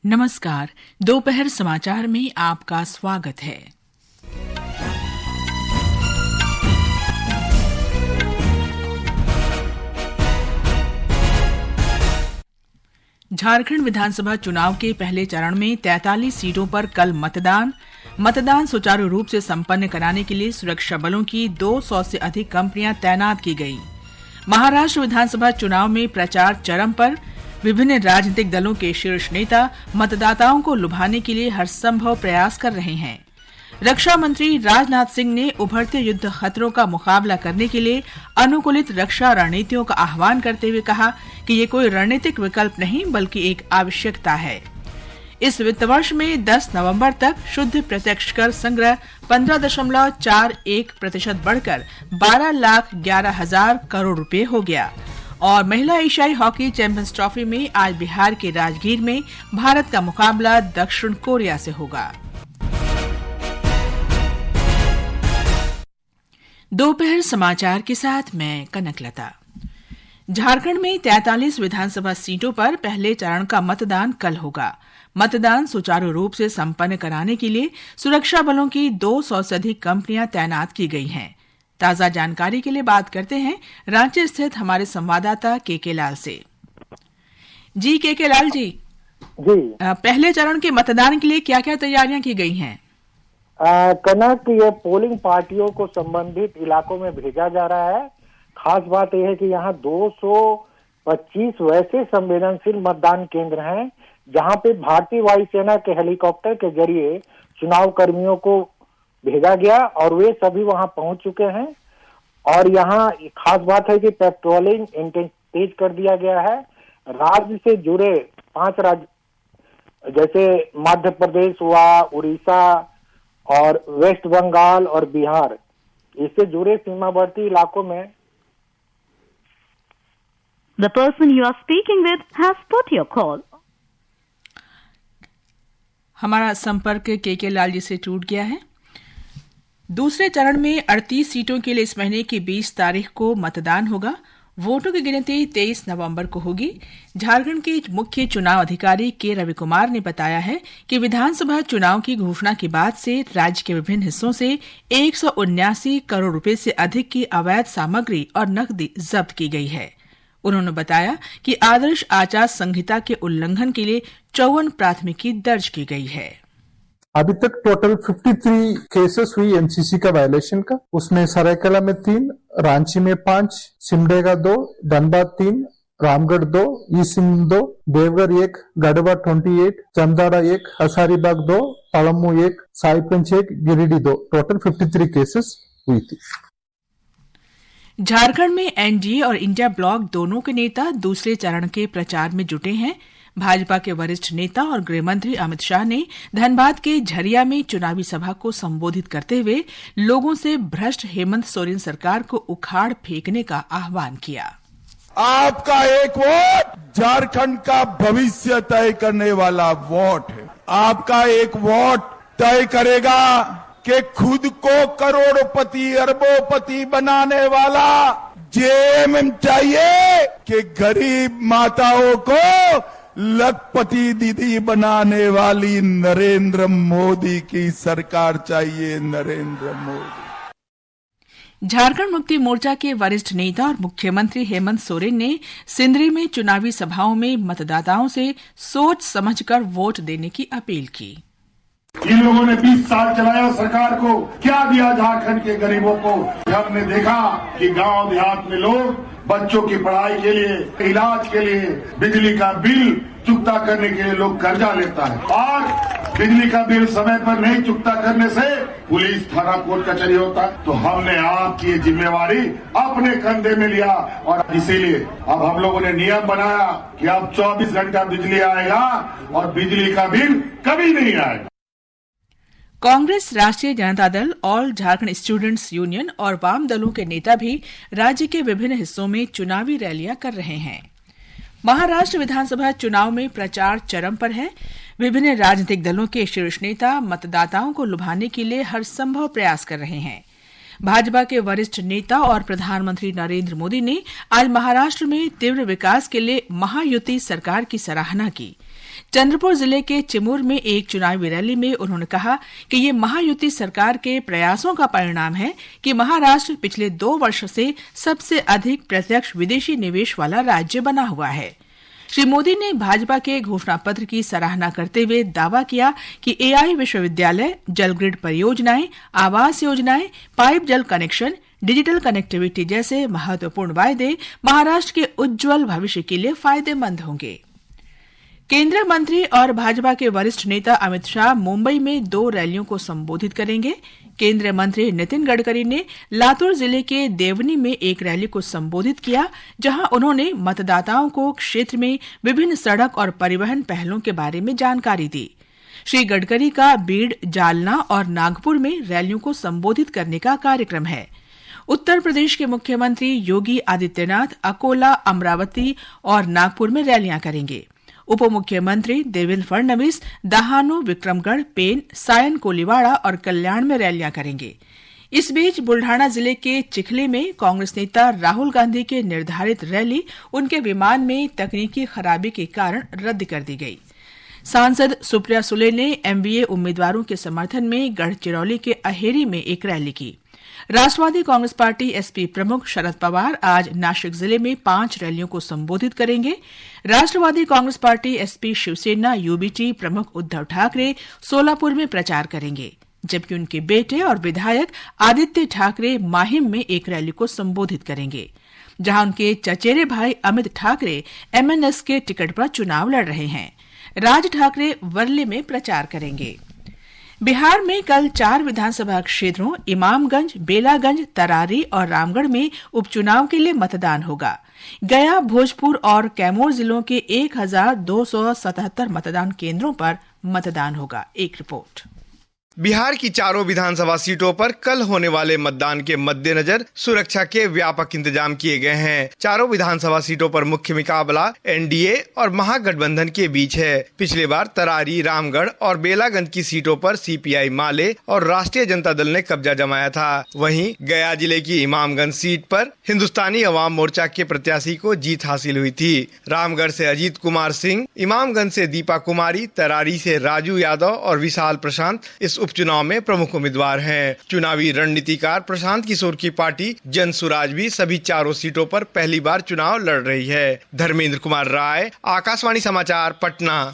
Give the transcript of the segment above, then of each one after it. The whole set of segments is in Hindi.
नमस्कार। दोपहर समाचार में आपका स्वागत है। झारखंड विधानसभा चुनाव के पहले चरण में 43 सीटों पर कल मतदान सुचारू रूप से संपन्न कराने के लिए सुरक्षा बलों की 200 से अधिक कंपनियां तैनात की गई। महाराष्ट्र विधानसभा चुनाव में प्रचार चरम पर। विभिन्न राजनीतिक दलों के शीर्ष नेता मतदाताओं को लुभाने के लिए हर संभव प्रयास कर रहे हैं। रक्षा मंत्री राजनाथ सिंह ने उभरते युद्ध खतरों का मुकाबला करने के लिए अनुकूलित रक्षा रणनीतियों का आह्वान करते हुए कहा कि ये कोई रणनीतिक विकल्प नहीं बल्कि एक आवश्यकता है। इस वित्त वर्ष में 10 नवंबर तक शुद्ध प्रत्यक्ष कर संग्रह 15.41% बढ़कर 12,11,000 करोड़ रुपए हो गया। और महिला एशियाई हॉकी चैंपियंस ट्रॉफी में आज बिहार के राजगीर में भारत का मुकाबला दक्षिण कोरिया से होगा। दोपहर समाचार के साथ मैं कनकलता। झारखंड में 43 विधानसभा सीटों पर पहले चरण का मतदान कल होगा। मतदान सुचारू रूप से संपन्न कराने के लिए सुरक्षा बलों की 200 से अधिक कंपनियां तैनात की गई हैं। ताजा जानकारी के लिए बात करते हैं रांची स्थित हमारे संवाददाता के लाल से। जी के लाल जी, पहले चरण के मतदान के लिए क्या-क्या तैयारियां की गई हैं? कनक, ये पोलिंग पार्टियों को संबंधित इलाकों में भेजा जा रहा है। खास बात यह है कि यहाँ 225 वैसे संवेदनशील मतदान केंद्र हैं जहाँ पे भारतीय वायुसेना के हेलीकॉप्टर के जरिए चुनाव कर्मियों को भेजा गया और वे सभी वहां पहुंच चुके हैं। और यहाँ खास बात है कि पेट्रोलिंग तेज कर दिया गया है। राज्य से जुड़े 5 राज्य जैसे मध्य प्रदेश हुआ, उड़ीसा और वेस्ट बंगाल और बिहार, इससे जुड़े सीमावर्ती इलाकों में The person you are speaking with has put your call. हमारा संपर्क के लाल जी से टूट गया है। दूसरे चरण में 38 सीटों के लिए इस महीने की 20 तारीख को मतदान होगा। वोटों की गिनती 23 नवंबर को होगी। झारखंड के मुख्य चुनाव अधिकारी के रवि कुमार ने बताया है कि विधानसभा चुनाव की घोषणा के बाद से राज्य के विभिन्न हिस्सों से 179 करोड़ रुपए से अधिक की अवैध सामग्री और नकदी जब्त की गई है। उन्होंने बताया कि आदर्श आचार संहिता के उल्लंघन के लिए 54 प्राथमिकी दर्ज की गई है। अभी तक टोटल 53 केसेस हुई एमसीसी का वायलेशन का। उसमें सरायकला में 3, रांची में 5, Simdega 2, Dhanbad 3, Ramgarh 2, east Singh 2, Deoghar 1, Garhwa 28, जमदाड़ा 1, Hazaribagh 2, Palamu 1, Sahibganj 1, Giridih 2, total 53 cases हुई थी। झारखंड में एनडीए और इंडिया ब्लॉक दोनों के नेता दूसरे चरण के प्रचार में जुटे हैं। भाजपा के वरिष्ठ नेता और गृह मंत्री अमित शाह ने धनबाद के झरिया में चुनावी सभा को संबोधित करते हुए लोगों से भ्रष्ट हेमंत सोरेन सरकार को उखाड़ फेंकने का आह्वान किया। आपका एक वोट झारखंड का भविष्य तय करने वाला वोट है। आपका एक वोट तय करेगा कि खुद को करोड़पति अरबोपति बनाने वाला जेएमएम चाहिए कि गरीब माताओं को लखपति दीदी बनाने वाली नरेंद्र मोदी की सरकार चाहिए। नरेंद्र मोदी। झारखंड मुक्ति मोर्चा के वरिष्ठ नेता और मुख्यमंत्री हेमंत सोरेन ने सिंदरी में चुनावी सभाओं में मतदाताओं से सोच समझकर वोट देने की अपील की। इन लोगों ने 20 साल चलाया सरकार को, क्या दिया झारखंड के गरीबों को? हमने देखा कि गांव देहात में लोग बच्चों की पढ़ाई के लिए, इलाज के लिए, बिजली का बिल चुकता करने के लिए लोग कर्जा लेता है और बिजली का बिल समय पर नहीं चुकता करने से पुलिस थाना कोर्ट कचहरी होता है। तो हमने आपकी ये जिम्मेवारी अपने कंधे में लिया और इसीलिए अब हम लोगों ने नियम बनाया कि अब 24 घंटा बिजली आएगा और बिजली का बिल कभी नहीं आएगा। कांग्रेस, राष्ट्रीय Janata Dal, all Jharkhand students union और वाम दलों के नेता भी राज्य के विभिन्न हिस्सों में चुनावी रैलियां कर रहे हैं। महाराष्ट्र विधानसभा चुनाव में प्रचार चरम पर है। विभिन्न राजनीतिक दलों के शीर्ष नेता मतदाताओं को लुभाने के लिए हर संभव प्रयास कर रहे हैं। भाजपा के वरिष्ठ नेता और प्रधानमंत्री नरेंद्र मोदी ने आज महाराष्ट्र में तीव्र विकास के लिए महायुति सरकार की सराहना की। चंद्रपुर जिले के चिमूर में एक चुनावी रैली में उन्होंने कहा कि ये महायुति सरकार के प्रयासों का परिणाम है कि महाराष्ट्र पिछले 2 वर्ष से सबसे अधिक प्रत्यक्ष विदेशी निवेश वाला राज्य बना हुआ है। श्री मोदी ने भाजपा के घोषणा पत्र की सराहना करते हुए दावा किया कि एआई विश्वविद्यालय, जल ग्रिड परियोजनाएं, आवास योजनाएं, पाइप जल कनेक्शन, डिजिटल कनेक्टिविटी जैसे महत्वपूर्ण वायदे महाराष्ट्र के उज्जवल भविष्य के लिए फायदेमंद होंगे। केंद्रीय मंत्री और भाजपा के वरिष्ठ नेता अमित शाह मुंबई में 2 रैलियों को संबोधित करेंगे। केंद्रीय मंत्री नितिन गडकरी ने लातूर जिले के देवनी में एक रैली को संबोधित किया, जहां उन्होंने मतदाताओं को क्षेत्र में विभिन्न सड़क और परिवहन पहलों के बारे में जानकारी दी। श्री गडकरी का बीड़, जालना और नागपुर में रैलियों को संबोधित करने का कार्यक्रम है। उत्तर प्रदेश के मुख्यमंत्री योगी आदित्यनाथ अकोला, अमरावती और नागपुर में रैलियां करेंगे। उप मुख्यमंत्री देवेंद्र फडणवीस दहानू, विक्रमगढ़, पेन, सायन, कोलीवाड़ा और कल्याण में रैलियां करेंगे। इस बीच बुल्ढाना जिले के चिखली में कांग्रेस नेता राहुल गांधी के निर्धारित रैली उनके विमान में तकनीकी खराबी के कारण रद्द कर दी गई। सांसद सुप्रिया सुले ने एमवीए उम्मीदवारों के समर्थन में गढ़चिरौली के अहेरी में एक रैली की। राष्ट्रवादी कांग्रेस पार्टी एसपी प्रमुख शरद पवार आज नासिक जिले में 5 रैलियों को संबोधित करेंगे। राष्ट्रवादी Congress party SP Shivsena UBT प्रमुख उद्धव ठाकरे सोलापुर में प्रचार करेंगे, जबकि उनके बेटे और विधायक आदित्य ठाकरे माहिम में एक रैली को संबोधित करेंगे, जहां उनके चचेरे भाई अमित ठाकरे एमएनएस के टिकट पर चुनाव लड़ रहे हैं। राज ठाकरे वर्ले में प्रचार करेंगे। बिहार में कल 4 विधानसभा क्षेत्रों इमामगंज, बेलागंज, तरारी और रामगढ़ में उपचुनाव के लिए मतदान होगा। गया, भोजपुर और कैमूर जिलों के 1277 मतदान केंद्रों पर मतदान होगा। एक रिपोर्ट। बिहार की 4 विधानसभा सीटों पर कल होने वाले मतदान के मद्देनजर सुरक्षा के व्यापक इंतजाम किए गए हैं। 4 विधानसभा सीटों पर मुख्य मुकाबला एनडीए और महागठबंधन के बीच है। पिछले बार तरारी, रामगढ़ और बेलागंज की सीटों पर सीपीआई माले और राष्ट्रीय जनता दल ने कब्जा जमाया था। वहीं गया जिले की इमामगंज सीट पर हिंदुस्तानी अवाम मोर्चा के प्रत्याशी को जीत हासिल हुई थी। रामगढ़ से अजीत कुमार सिंह, इमामगंज से दीपा कुमारी, तरारी से राजू यादव और विशाल प्रशांत इस उपचुनाव में प्रमुख उम्मीदवार हैं। चुनावी रणनीतिकार प्रशांत किशोर की पार्टी जन सुराज भी सभी 4 सीटों पर पहली बार चुनाव लड़ रही है। धर्मेंद्र कुमार राय, आकाशवाणी समाचार, पटना।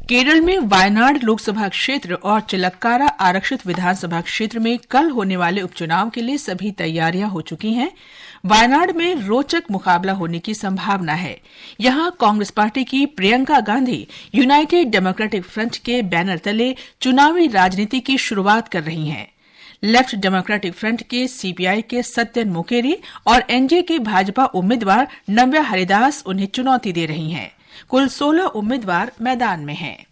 केरल में वायनाड लोकसभा क्षेत्र और चिलक्कारा आरक्षित विधानसभा क्षेत्र में कल होने वाले उपचुनाव के लिए सभी तैयारियां हो चुकी हैं। वायनाड में रोचक मुकाबला होने की संभावना है। यहां कांग्रेस पार्टी की Priyanka Gandhi United democratic front के बैनर तले चुनावी राजनीति की शुरुआत कर रही हैं। लेफ्ट डेमोक्रेटिक फ्रंट के सीपीआई के सत्यन मुकेरी और एनजे के भाजपा उम्मीदवार नव्या हरिदास उन्हें चुनौती दे रही हैं। कुल 16 उम्मीदवार मैदान में हैं।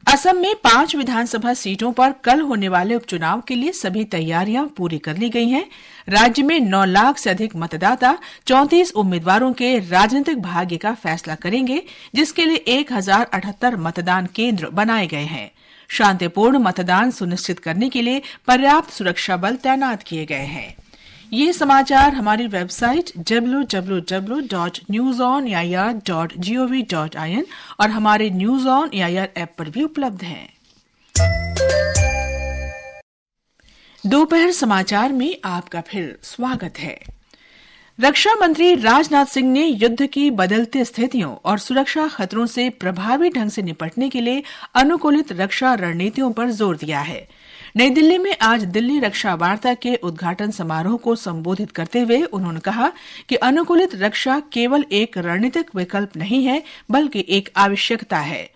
असम में 5 विधानसभा सीटों पर कल होने वाले उपचुनाव के लिए सभी तैयारियां पूरी कर ली गई हैं। राज्य में 9 लाख से अधिक मतदाता 34 उम्मीदवारों के राजनीतिक भाग्य का फैसला करेंगे, जिसके लिए 1078 मतदान केंद्र बनाए गए हैं। शांतिपूर्ण मतदान सुनिश्चित करने के लिए पर्याप्त सुरक्षा बल तैनात किए गए हैं। ये समाचार हमारी वेबसाइट www.newsonair.gov.in और हमारे न्यूज ऑन एआईआर ऐप पर भी उपलब्ध हैं। दोपहर समाचार में आपका फिर स्वागत है। रक्षा मंत्री राजनाथ सिंह ने युद्ध की बदलती स्थितियों और सुरक्षा खतरों से प्रभावी ढंग से निपटने के लिए अनुकूलित रक्षा रणनीतियों पर जोर दिया है। नई दिल्ली में आज दिल्ली रक्षा वार्ता के उद्घाटन समारोह को संबोधित करते हुए उन्होंने कहा कि अनुकूलित रक्षा केवल एक रणनीतिक विकल्प नहीं है, बल्कि एक आवश्यकता है।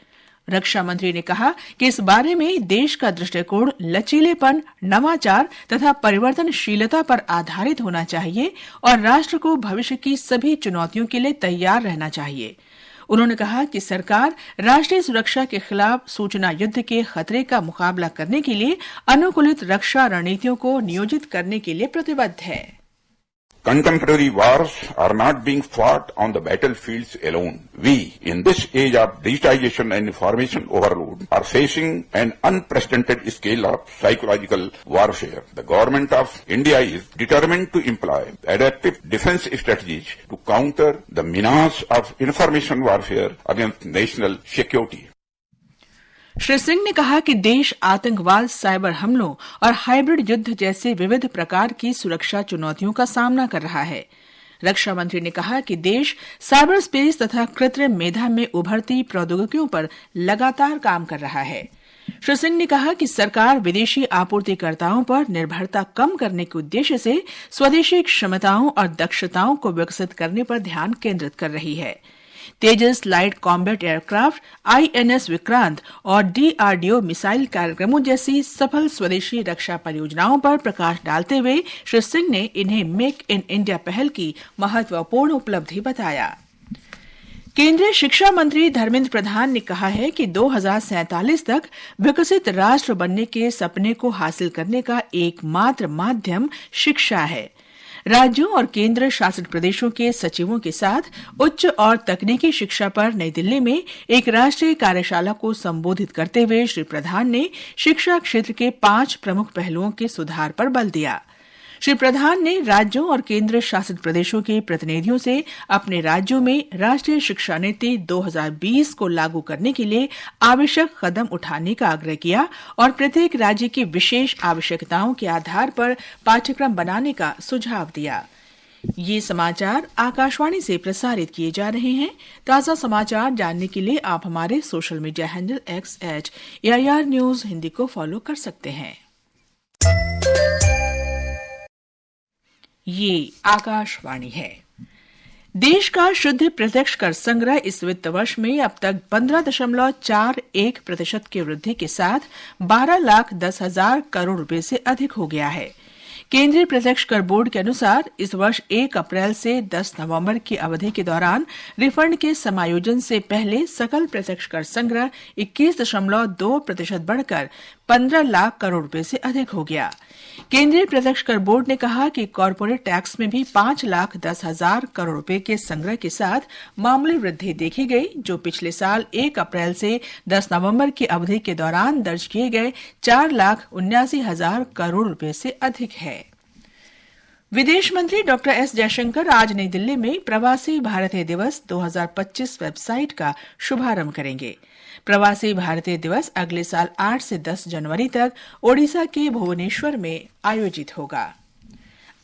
रक्षा मंत्री ने कहा कि इस बारे में देश का दृष्टिकोण लचीलेपन, नवाचार तथा परिवर्तनशीलता पर आधारित होना चाहिए और राष्ट्र को भविष्य की सभी चुनौतियों के लिए तैयार रहना चाहिए। उन्होंने कहा कि सरकार राष्ट्रीय सुरक्षा के खिलाफ सूचना युद्ध के खतरे का मुकाबला करने के लिए अनुकूलित रक्षा रणनीतियों को नियोजित करने के लिए प्रतिबद्ध है। Contemporary wars are not being fought on the battlefields alone. We, in this age of digitization and information overload, are facing an unprecedented scale of psychological warfare. The government of India is determined to employ adaptive defense strategies to counter the menace of information warfare against national security. Shri Singh ने कहा कि देश आतंकवाद, साइबर हमलों और हाइब्रिड युद्ध जैसे विविध प्रकार की सुरक्षा चुनौतियों का सामना कर रहा है। रक्षा मंत्री ने कहा कि देश साइबर स्पेस तथा कृत्रिम मेधा में उभरती प्रौद्योगिकियों पर लगातार काम कर रहा है। श्री सिंह ने कहा कि सरकार विदेशी आपूर्तिकर्ताओं पर निर्भरता कम करने के उद्देश्य से स्वदेशी क्षमताओं और दक्षताओं को विकसित करने पर ध्यान केंद्रित कर रही है। Tejas light combat aircraft, INS Vikrant और DRDO मिसाइल कार्यक्रमों जैसी सफल स्वदेशी रक्षा परियोजनाओं पर प्रकाश डालते हुए श्री सिंह ने इन्हें मेक इन इंडिया पहल की महत्वपूर्ण उपलब्धि बताया। केंद्रीय शिक्षा मंत्री धर्मेंद्र प्रधान ने कहा है कि 2047 तक विकसित राष्ट्र बनने के सपने को हासिल करने का एकमात्र माध्यम शिक्षा है। राज्यों और केंद्र शासित प्रदेशों के सचिवों के साथ उच्च और तकनीकी शिक्षा पर नई दिल्ली में एक राष्ट्रीय कार्यशाला को संबोधित करते हुए श्री प्रधान ने शिक्षा क्षेत्र के 5 प्रमुख पहलुओं के सुधार पर बल दिया। श्री प्रधान ने राज्यों और केंद्र शासित प्रदेशों के प्रतिनिधियों से अपने राज्यों में राष्ट्रीय शिक्षा नीति 2020 को लागू करने के लिए आवश्यक कदम उठाने का आग्रह किया और प्रत्येक राज्य की विशेष आवश्यकताओं के आधार पर पाठ्यक्रम बनाने का सुझाव दिया। ये समाचार आकाशवाणी से प्रसारित किए जा रहे हैं। ताजा समाचार जानने के लिए आप हमारे social media handle @AIR news Hindi को फॉलो कर सकते हैं। ये आकाशवाणी है। देश का शुद्ध प्रत्यक्ष कर संग्रह इस वित्त वर्ष में अब तक 15.41% की वृद्धि के साथ 12,10,000 करोड़ रुपए से अधिक हो गया है। केंद्रीय प्रत्यक्ष कर बोर्ड के अनुसार इस वर्ष 1 अप्रैल से 10 नवंबर की अवधि के दौरान रिफंड के समायोजन से पहले सकल प्रत्यक्ष कर संग्रह 21.2% बढ़कर 15 लाख करोड़ रुपए से अधिक हो गया। केंद्रीय प्रत्यक्ष कर बोर्ड ने कहा कि कॉर्पोरेट टैक्स में भी 5,10,000 करोड़ रुपए के संग्रह के साथ मामूली वृद्धि देखी गई, जो पिछले साल 1 अप्रैल से 10 नवंबर की अवधि के दौरान दर्ज किए गए 4,79,000 करोड़ रुपए से अधिक है। विदेश मंत्री डॉक्टर एस जयशंकर आज नई दिल्ली में प्रवासी भारतीय दिवस 2025 वेबसाइट का शुभारंभ करेंगे। प्रवासी भारतीय दिवस अगले साल 8 से 10 जनवरी तक ओडिशा के भुवनेश्वर में आयोजित होगा।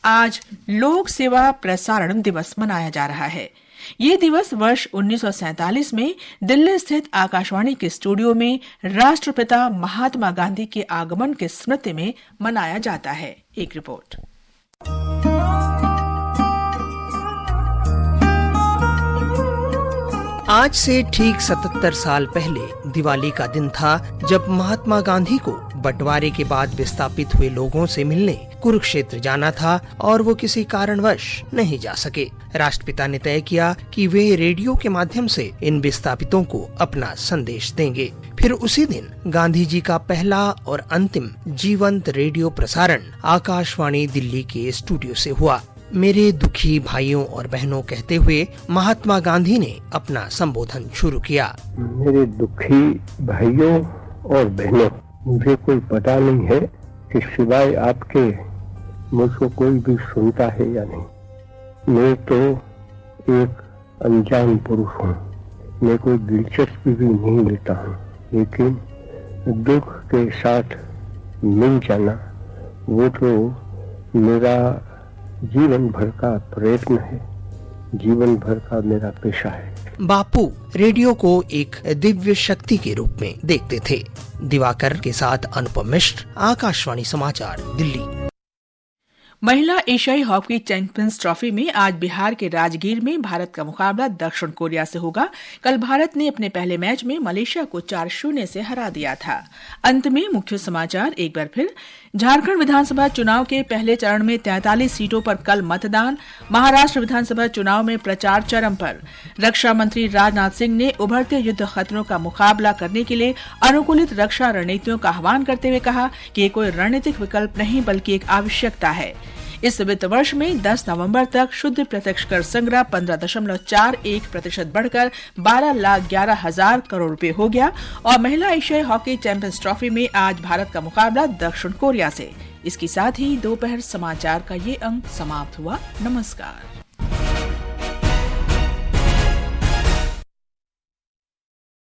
आज लोक सेवा प्रसारण दिवस मनाया जा रहा है। ये दिवस वर्ष 1947 में दिल्ली स्थित आकाशवाणी के स्टूडियो में राष्ट्रपिता महात्मा गांधी के आगमन की स्मृति में मनाया जाता है। एक रिपोर्ट। आज से ठीक 77 साल पहले दिवाली का दिन था जब महात्मा गांधी को बंटवारे के बाद विस्थापित हुए लोगों से मिलने कुरुक्षेत्र जाना था और वो किसी कारणवश नहीं जा सके। राष्ट्रपिता ने तय किया कि वे रेडियो के माध्यम से इन विस्थापितों को अपना संदेश देंगे। फिर उसी दिन गांधी जी का पहला और अंतिम जीवंत रेडियो प्रसारण आकाशवाणी दिल्ली के स्टूडियो से हुआ। मेरे दुखी भाइयों और बहनों कहते हुए महात्मा गांधी ने अपना संबोधन शुरू किया। मेरे दुखी भाइयों और बहनों, मुझे कोई पता नहीं है कि सिवाय आपके मुझको कोई भी सुनता है या नहीं। मैं तो एक अनजान पुरुष हूँ, मैं कोई दिलचस्पी भी नहीं लेता हूँ, लेकिन दुख के साथ मिल जाना वो तो मेरा जीवन भर का प्रयत्न है, जीवन भर का मेरा पेशा है। बापू रेडियो को एक दिव्य शक्ति के रूप में देखते थे। दिवाकर के साथ अनुपम मिश्र, आकाशवाणी समाचार, दिल्ली। महिला एशियाई हॉकी चैंपियंस ट्रॉफी में आज बिहार के राजगीर में भारत का मुकाबला दक्षिण कोरिया से होगा। कल भारत ने अपने पहले मैच में मलेशिया को 4-0 से हरा दिया था। अंत में मुख्य समाचार एक बार फिर। झारखंड विधानसभा चुनाव के पहले चरण में 43 सीटों पर कल मतदान। महाराष्ट्र विधानसभा चुनाव में प्रचार चरम पर। रक्षा मंत्री राजनाथ सिंह ने उभरते युद्ध खतरों का मुकाबला करने के लिए अनुकूलित रक्षा रणनीतियों का आह्वान करते हुए कहा कि ये कोई रणनीतिक विकल्प नहीं बल्कि एक आवश्यकता है। इस वित्त वर्ष में 10 नवंबर तक शुद्ध प्रत्यक्ष कर संग्रह 15.41% बढ़कर 12,11,000 करोड़ रुपए हो गया और महिला एशियाई हॉकी चैंपियंस ट्रॉफी में आज भारत का मुकाबला दक्षिण कोरिया से। इसके साथ ही दोपहर समाचार का ये अंक समाप्त हुआ। नमस्कार।